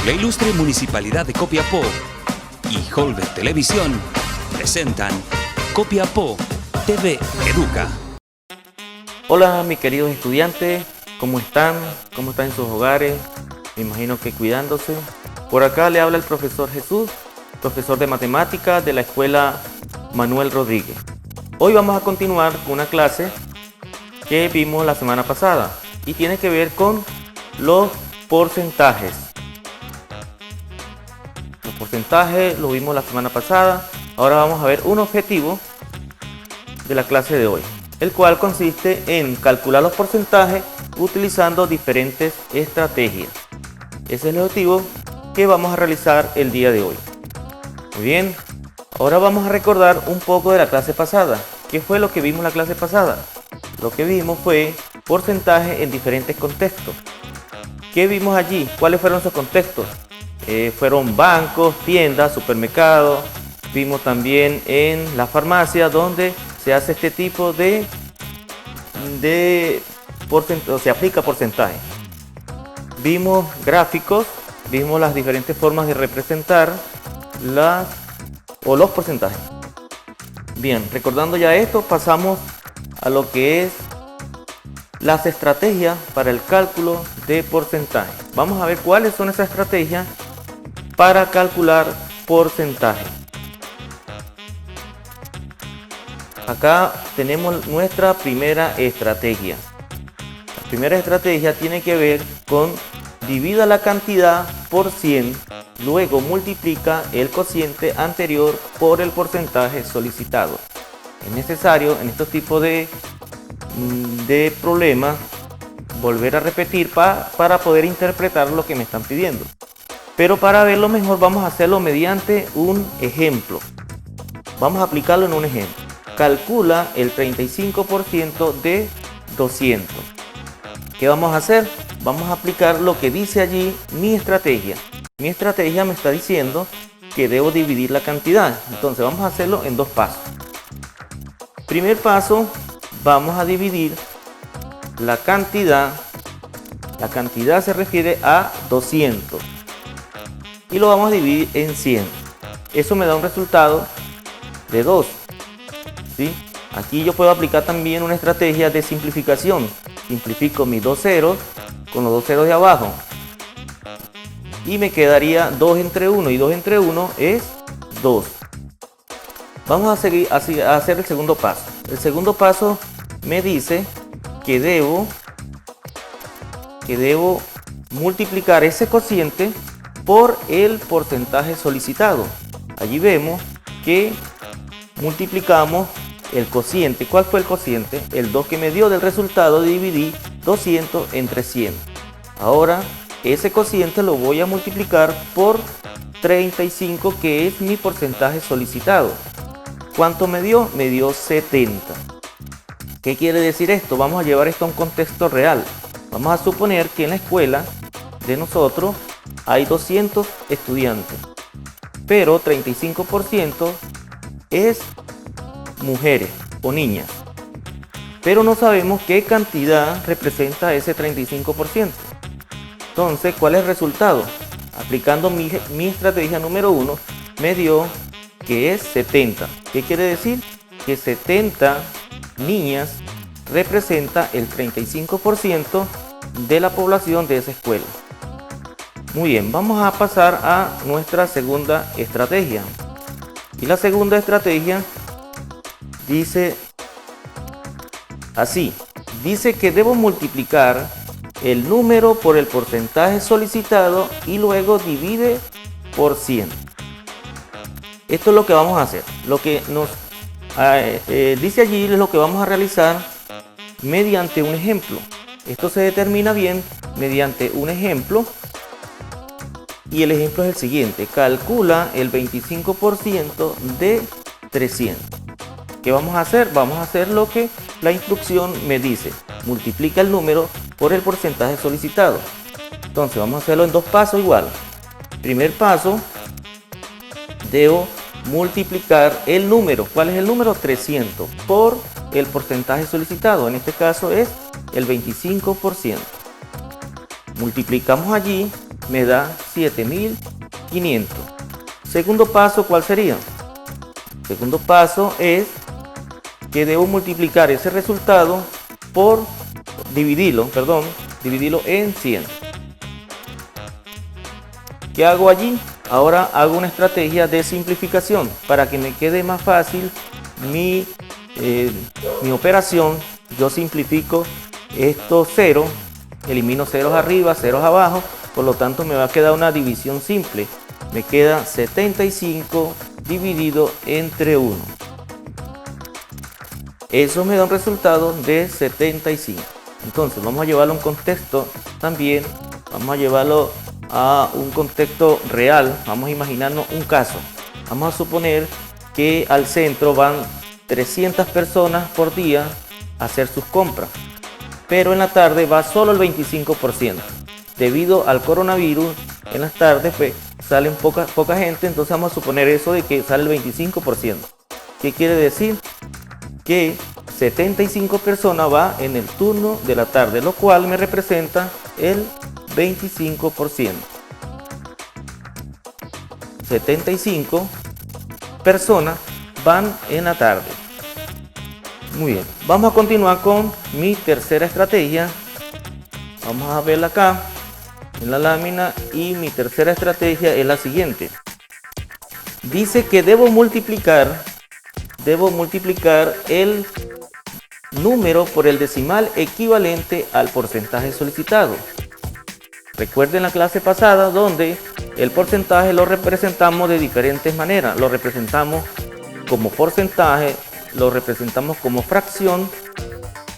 La ilustre Municipalidad de Copiapó y Holbe Televisión presentan Copiapó TV Educa. Hola mis queridos estudiantes, ¿cómo están? ¿Cómo están en sus hogares? Me imagino que cuidándose. Por acá le habla el profesor Jesús, profesor de matemáticas de la escuela Manuel Rodríguez. Hoy vamos a continuar con una clase que vimos la semana pasada y tiene que ver con los porcentajes. Los porcentajes lo vimos la semana pasada. Ahora vamos a ver un objetivo de la clase de hoy, el cual consiste en calcular los porcentajes utilizando diferentes estrategias. Ese es el objetivo que vamos a realizar el día de hoy. Muy bien, ahora vamos a recordar un poco de la clase pasada. ¿Qué fue lo que vimos la clase pasada? Lo que vimos fue porcentaje en diferentes contextos. ¿Qué vimos allí? ¿Cuáles fueron esos contextos? Fueron bancos, tiendas, supermercados. Vimos también en la farmacia donde se hace este tipo de porcentaje, se aplica porcentaje. Vimos gráficos, vimos las diferentes formas de representar los porcentajes. Bien, recordando ya esto, pasamos a lo que es las estrategias para el cálculo de porcentaje. Vamos a ver cuáles son esas estrategias para calcular porcentaje. Acá tenemos nuestra primera estrategia. La primera estrategia tiene que ver con divida la cantidad por 100, luego multiplica el cociente anterior por el porcentaje solicitado. Es necesario en estos tipos de problemas volver a repetir para poder interpretar lo que me están pidiendo. Pero para verlo mejor vamos a hacerlo mediante un ejemplo. Vamos a aplicarlo en un ejemplo. Calcula el 35% de 200. ¿Qué vamos a hacer? Vamos a aplicar lo que dice allí mi estrategia. Mi estrategia me está diciendo que debo dividir la cantidad. Entonces vamos a hacerlo en dos pasos. Primer paso, vamos a dividir la cantidad. La cantidad se refiere a 200. Y lo vamos a dividir en 100. Eso me da un resultado de 2. ¿Sí? Aquí yo puedo aplicar también una estrategia de simplificación. Simplifico mis dos ceros con los dos ceros de abajo. Y me quedaría 2 entre 1. Y 2 entre 1 es 2. Vamos a seguir a hacer el segundo paso. El segundo paso me dice que debo multiplicar ese cociente por el porcentaje solicitado. Allí vemos que multiplicamos el cociente. ¿Cuál fue el cociente? El 2 que me dio del resultado, dividí 200 entre 100. Ahora ese cociente lo voy a multiplicar por 35, que es mi porcentaje solicitado. ¿Cuánto me dio? Me dio 70. ¿Qué quiere decir esto? Vamos a llevar esto a un contexto real. Vamos a suponer que en la escuela de nosotros hay 200 estudiantes, pero 35% es mujeres o niñas. Pero no sabemos qué cantidad representa ese 35%. Entonces, ¿cuál es el resultado? Aplicando mi estrategia número 1, me dio que es 70. ¿Qué quiere decir? Que 70 niñas representa el 35% de la población de esa escuela. Muy bien, vamos a pasar a nuestra segunda estrategia. Y la segunda estrategia dice así. Dice que debo multiplicar el número por el porcentaje solicitado y luego divide por 100. Esto es lo que vamos a hacer. Lo que nos dice allí es lo que vamos a realizar mediante un ejemplo. Esto se determina bien mediante un ejemplo. Y el ejemplo es el siguiente. Calcula el 25% de 300. ¿Qué vamos a hacer? Vamos a hacer lo que la instrucción me dice. Multiplica el número por el porcentaje solicitado. Entonces vamos a hacerlo en dos pasos igual. Primer paso, debo multiplicar el número. ¿Cuál es el número? 300 por el porcentaje solicitado. En este caso es el 25%. Multiplicamos allí me da 7500. Segundo paso, ¿cuál sería? Segundo paso es que debo multiplicar ese resultado por dividirlo en 100. ¿Qué hago allí? Ahora hago una estrategia de simplificación para que me quede más fácil mi operación. Yo simplifico estos ceros, elimino ceros arriba, ceros abajo, por lo tanto me va a quedar una división simple. Me queda 75 dividido entre 1. Eso me da un resultado de 75. Entonces vamos a llevarlo a un contexto también, vamos a llevarlo a un contexto real. Vamos a imaginarnos un caso. Vamos a suponer que al centro van 300 personas por día a hacer sus compras, pero en la tarde va solo el 25%. Debido al coronavirus, en las tardes pues, salen poca gente, entonces vamos a suponer eso de que sale el 25%. ¿Qué quiere decir? Que 75 personas va en el turno de la tarde, lo cual me representa el 25%. 75 personas van en la tarde. Muy bien, vamos a continuar con mi tercera estrategia. Vamos a verla acá en la lámina y mi tercera estrategia es la siguiente. Dice que debo multiplicar el número por el decimal equivalente al porcentaje solicitado. Recuerden la clase pasada donde el porcentaje lo representamos de diferentes maneras. Lo representamos como porcentaje, lo representamos como fracción,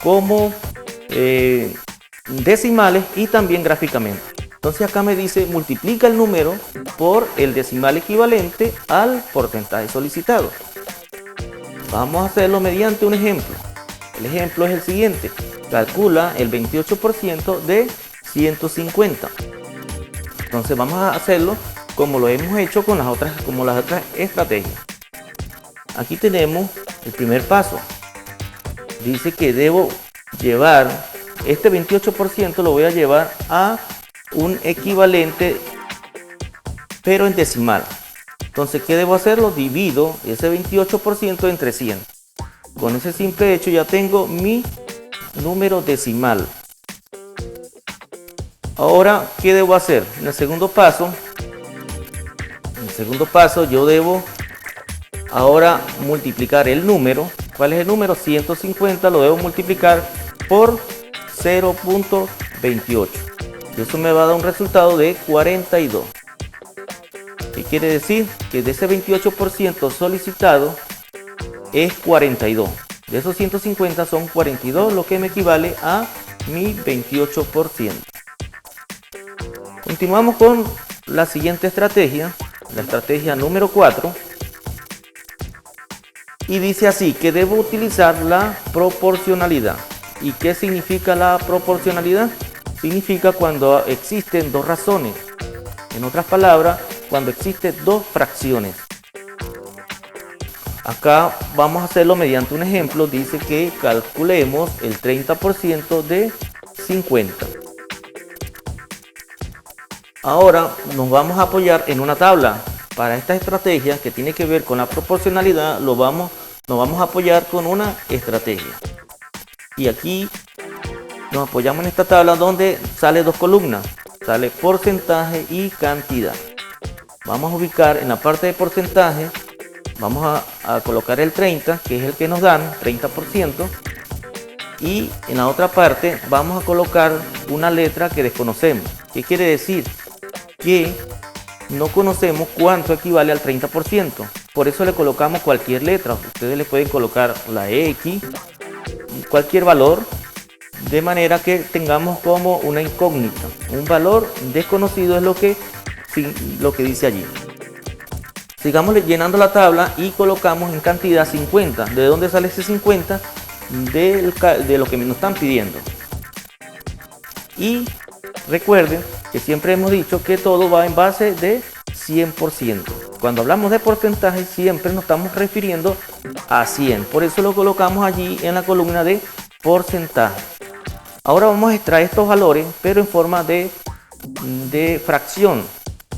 como decimales y también gráficamente. Entonces acá me dice multiplica el número por el decimal equivalente al porcentaje solicitado. Vamos a hacerlo mediante un ejemplo. El ejemplo es el siguiente. Calcula el 28% de 150. Entonces vamos a hacerlo como lo hemos hecho con las otras estrategias. Aquí tenemos el primer paso. Dice que debo llevar este 28%, lo voy a llevar a un equivalente pero en decimal. Entonces, ¿qué debo hacerlo? Divido ese 28% entre 100. Con ese simple hecho ya tengo mi número decimal. Ahora, ¿qué debo hacer? En el segundo paso yo debo ahora multiplicar el número. ¿Cuál es el número? 150 lo debo multiplicar por 0.28. Eso me va a dar un resultado de 42. ¿Qué quiere decir? Que de ese 28% solicitado es 42. De esos 150 son 42, lo que me equivale a mi 28%. Continuamos con la siguiente estrategia, la estrategia número 4. Y dice así, que debo utilizar la proporcionalidad. ¿Y qué significa la proporcionalidad? Significa cuando existen dos razones. En otras palabras, cuando existen dos fracciones. Acá vamos a hacerlo mediante un ejemplo. Dice que calculemos el 30% de 50. Ahora nos vamos a apoyar en una tabla. Para esta estrategia que tiene que ver con la proporcionalidad, nos vamos a apoyar con una estrategia. Y aquí nos apoyamos en esta tabla donde sale dos columnas. Sale porcentaje y cantidad. Vamos a ubicar en la parte de porcentaje, vamos a colocar el 30, que es el que nos dan, 30%. Y en la otra parte vamos a colocar una letra que desconocemos. ¿Qué quiere decir? Que no conocemos cuánto equivale al 30%. Por eso le colocamos cualquier letra. Ustedes le pueden colocar la X, cualquier valor, de manera que tengamos como una incógnita. Un valor desconocido es lo que dice allí. Sigamos llenando la tabla y colocamos en cantidad 50. ¿De dónde sale ese 50? De lo que nos están pidiendo. Y recuerden que siempre hemos dicho que todo va en base de 100%. Cuando hablamos de porcentaje siempre nos estamos refiriendo a 100. Por eso lo colocamos allí en la columna de porcentaje. Ahora vamos a extraer estos valores, pero en forma de de fracción,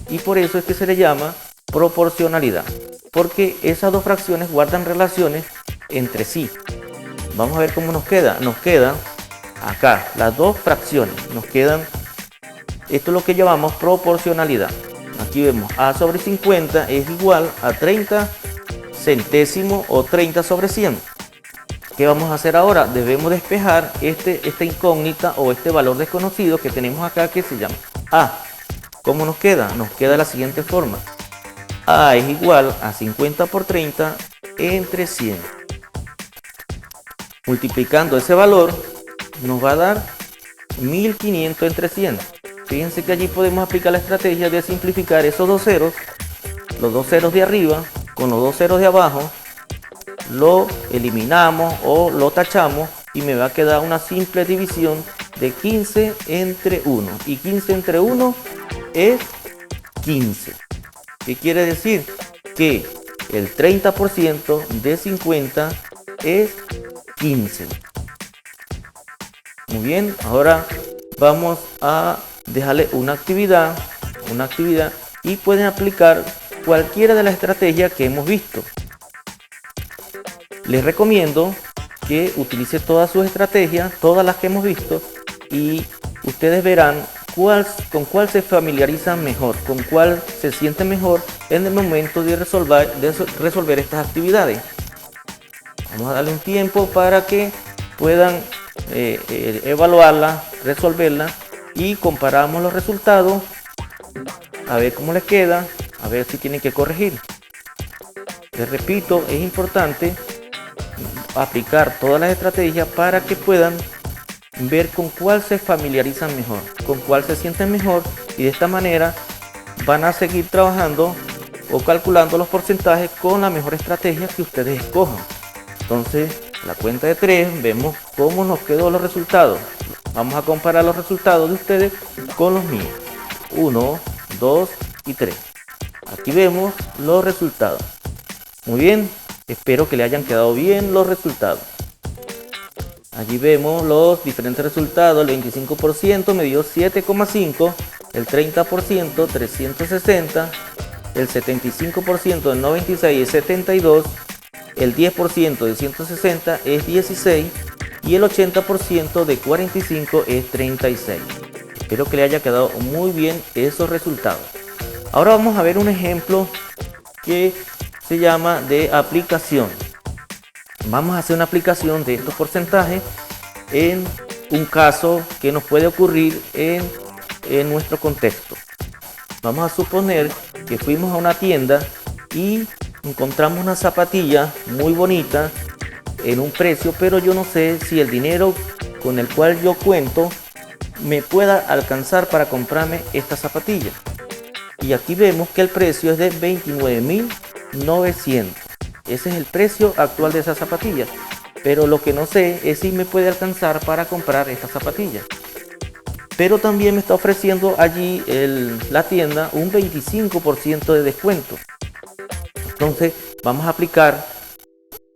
y por eso es que se le llama proporcionalidad, porque esas dos fracciones guardan relaciones entre sí. Vamos a ver cómo nos queda. Nos quedan acá las dos fracciones, nos quedan, esto es lo que llamamos proporcionalidad. Aquí vemos a sobre 50 es igual a 30 centésimos o 30 sobre 100. ¿Qué vamos a hacer ahora? Debemos despejar esta incógnita o este valor desconocido que tenemos acá, que se llama A. ¿Cómo nos queda? Nos queda de la siguiente forma. A es igual a 50 por 30 entre 100. Multiplicando ese valor nos va a dar 1500 entre 100. Fíjense que allí podemos aplicar la estrategia de simplificar esos dos ceros, los dos ceros de arriba con los dos ceros de abajo, lo eliminamos o lo tachamos y me va a quedar una simple división de 15 entre 1. Y 15 entre 1 es 15. ¿Qué quiere decir? Que el 30% de 50 es 15. Muy bien, ahora vamos a dejarle una actividad y pueden aplicar cualquiera de las estrategias que hemos visto. Les recomiendo que utilice todas sus estrategias, todas las que hemos visto, y ustedes verán con cuál se familiarizan mejor, con cuál se sienten mejor en el momento de resolver estas actividades. Vamos a darle un tiempo para que puedan evaluarla, resolverla, y comparamos los resultados a ver cómo les queda, a ver si tienen que corregir. Les repito, es importante aplicar todas las estrategias para que puedan ver con cuál se familiarizan mejor, con cuál se sienten mejor, y de esta manera van a seguir trabajando o calculando los porcentajes con la mejor estrategia que ustedes escojan. Entonces, a la cuenta de 3 vemos cómo nos quedó los resultados. Vamos a comparar los resultados de ustedes con los míos. 1, 2 y 3. Aquí vemos los resultados. Muy bien, espero que le hayan quedado bien los resultados. Allí vemos los diferentes resultados. El 25% me dio 7,5, el 30% 360, el 75% del 96 es 72, el 10% de 160 es 16 y el 80% de 45 es 36. Espero que le haya quedado muy bien esos resultados. Ahora vamos a ver un ejemplo que se llama de aplicación. Vamos a hacer una aplicación de estos porcentajes en un caso que nos puede ocurrir en nuestro contexto. Vamos a suponer que fuimos a una tienda y encontramos una zapatilla muy bonita en un precio, pero yo no sé si el dinero con el cual yo cuento me pueda alcanzar para comprarme esta zapatilla. Y aquí vemos que el precio es de 29.900. Ese es el precio actual de esa zapatilla, pero lo que no sé es si me puede alcanzar para comprar esta zapatilla. Pero también me está ofreciendo allí la tienda un 25% de descuento. Entonces vamos a aplicar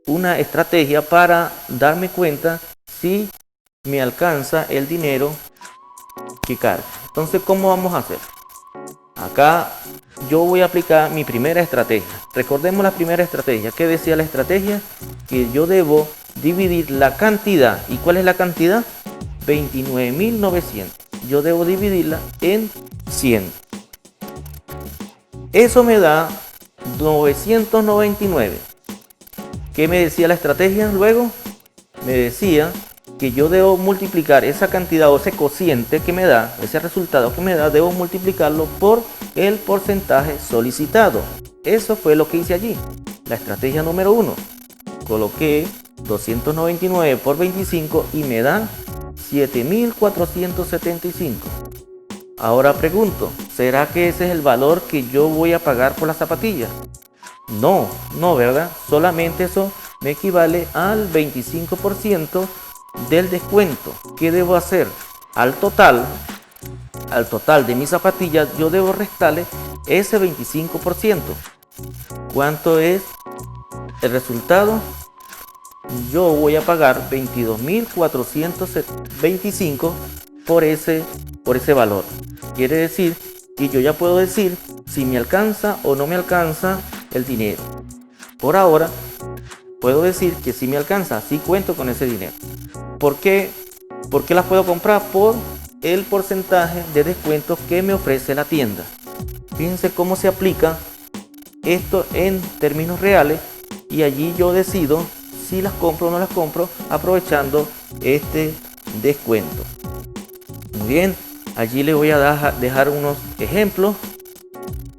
una estrategia para darme cuenta si me alcanza el dinero que carga. Entonces, ¿cómo vamos a hacer? Acá yo voy a aplicar mi primera estrategia. Recordemos la primera estrategia. ¿Qué decía la estrategia? Que yo debo dividir la cantidad. ¿Y cuál es la cantidad? 29.900. Yo debo dividirla en 100. Eso me da 999. ¿Qué me decía la estrategia luego? Me decía que yo debo multiplicar esa cantidad o ese cociente que me da, ese resultado que me da, debo multiplicarlo por el porcentaje solicitado. Eso fue lo que hice allí. La estrategia número 1. Coloqué 299 por 25 y me da 7.475. Ahora pregunto, ¿será que ese es el valor que yo voy a pagar por la zapatilla? No, ¿verdad? Solamente eso me equivale al 25% del descuento. ¿Qué debo hacer? Al total de mis zapatillas yo debo restarle ese 25%. ¿Cuánto es el resultado? Yo voy a pagar 22.425 por ese por ese valor. Quiere decir que yo ya puedo decir si me alcanza o no me alcanza el dinero. Por ahora, puedo decir que sí me alcanza, sí cuento con ese dinero. ¿Por qué? ¿Por qué las puedo comprar? Por el porcentaje de descuento que me ofrece la tienda. Fíjense cómo se aplica esto en términos reales y allí yo decido si las compro o no las compro aprovechando este descuento. Muy bien, allí le voy a dejar unos ejemplos.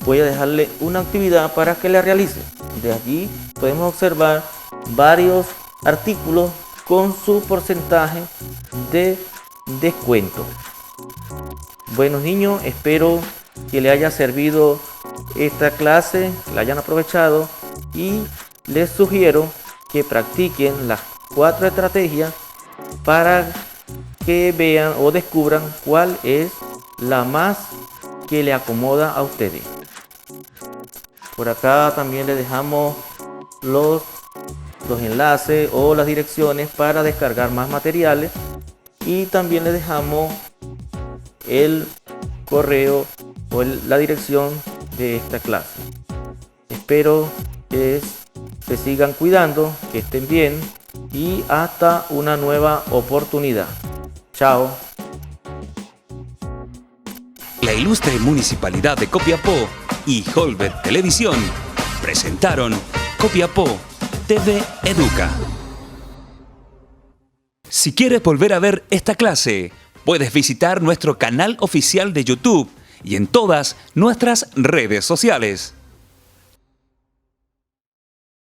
Voy a dejarle una actividad para que la realice. De allí podemos observar varios artículos con su porcentaje de descuento. Buenos niños, espero que les haya servido esta clase, que la hayan aprovechado y les sugiero que practiquen las 4 estrategias para que vean o descubran cuál es la más que le acomoda a ustedes. Por acá también les dejamos los enlaces o las direcciones para descargar más materiales y también les dejamos el correo o la dirección de esta clase. Espero que se sigan cuidando, que estén bien y hasta una nueva oportunidad. Chao. La ilustre Municipalidad de Copiapó y Holbert Televisión presentaron Copiapó TV Educa. Si quieres volver a ver esta clase, puedes visitar nuestro canal oficial de YouTube y en todas nuestras redes sociales.